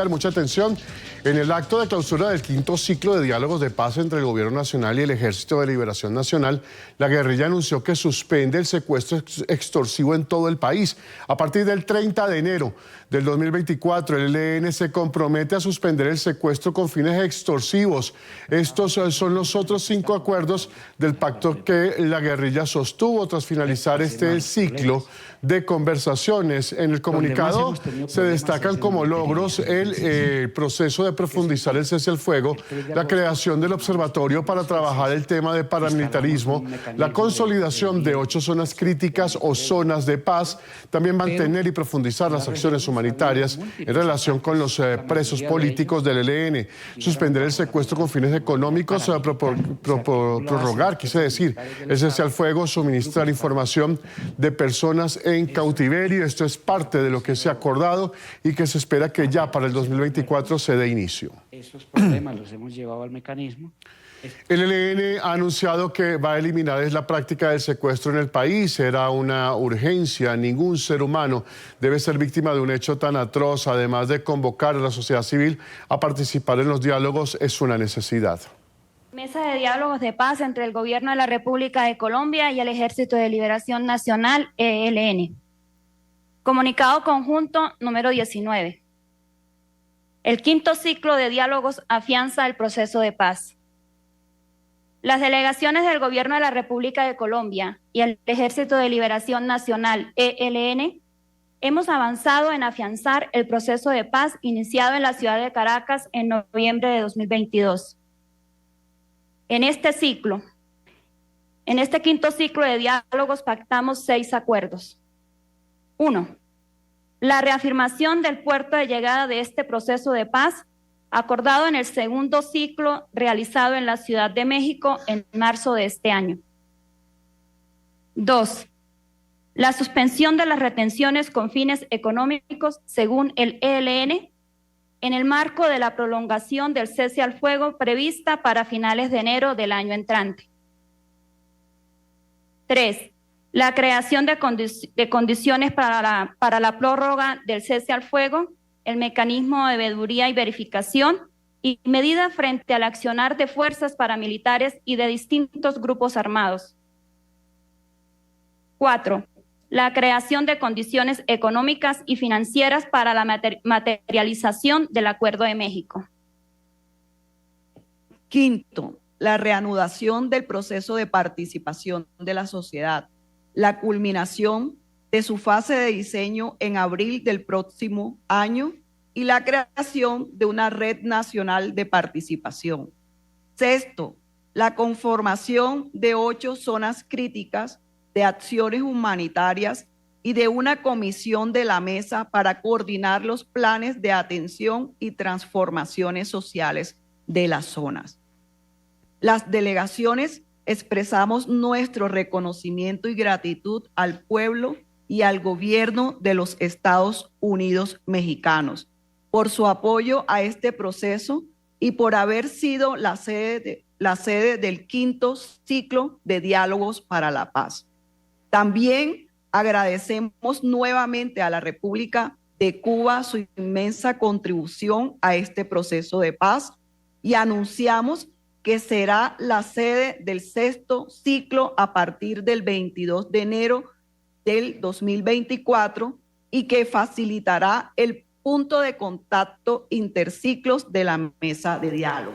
Mucha atención. En el acto de clausura del quinto ciclo de diálogos de paz entre el Gobierno Nacional y el Ejército de Liberación Nacional, la guerrilla anunció que suspende el secuestro extorsivo en todo el país. A partir del 30 de enero del 2024, el ELN se compromete a suspender el secuestro con fines extorsivos. Estos son los otros 5 acuerdos del pacto que la guerrilla sostuvo tras finalizar este ciclo de conversaciones. En el comunicado se destacan como logros el proceso de profundizar el cese al fuego, la creación del observatorio para trabajar el tema de paramilitarismo, la consolidación de 8 zonas críticas o zonas de paz, también mantener y profundizar las acciones humanitarias en relación con los presos políticos del ELN, suspender el secuestro con fines económicos, prorrogar, quise decir, el cese al fuego, suministrar información de personas en cautiverio. Esto es parte de lo que se ha acordado y que se espera que ya para el 2024 se dé inicio. Esos problemas los hemos llevado al mecanismo. El ELN ha anunciado que va a eliminar la práctica del secuestro en el país. Era una urgencia. Ningún ser humano debe ser víctima de un hecho tan atroz. Además de convocar a la sociedad civil a participar en los diálogos, es una necesidad. Mesa de diálogos de paz entre el Gobierno de la República de Colombia y el Ejército de Liberación Nacional, ELN. Comunicado conjunto número 19. El quinto ciclo de diálogos afianza el proceso de paz. Las delegaciones del Gobierno de la República de Colombia y el Ejército de Liberación Nacional, ELN, hemos avanzado en afianzar el proceso de paz iniciado en la ciudad de Caracas en noviembre de 2022. En este quinto ciclo de diálogos pactamos 6 acuerdos. 1. La reafirmación del puerto de llegada de este proceso de paz, acordado en el segundo ciclo realizado en la Ciudad de México en marzo de este año. 2. La suspensión de las retenciones con fines económicos según el ELN en el marco de la prolongación del cese al fuego prevista para finales de enero del año entrante. 3. La creación de condiciones para la prórroga del cese al fuego, el mecanismo de veeduría y verificación y medidas frente al accionar de fuerzas paramilitares y de distintos grupos armados. 4. La creación de condiciones económicas y financieras para la materialización del Acuerdo de México. 5. La reanudación del proceso de participación de la sociedad, la culminación de su fase de diseño en abril del próximo año y la creación de una red nacional de participación. 6. La conformación de 8 zonas críticas de acciones humanitarias y de una comisión de la mesa para coordinar los planes de atención y transformaciones sociales de las zonas. Las delegaciones expresamos nuestro reconocimiento y gratitud al pueblo y al gobierno de los Estados Unidos mexicanos por su apoyo a este proceso y por haber sido la sede del quinto ciclo de diálogos para la paz. También agradecemos nuevamente a la República de Cuba su inmensa contribución a este proceso de paz y anunciamos que será la sede del sexto ciclo a partir del 22 de enero del 2024 y que facilitará el punto de contacto interciclos de la mesa de diálogo.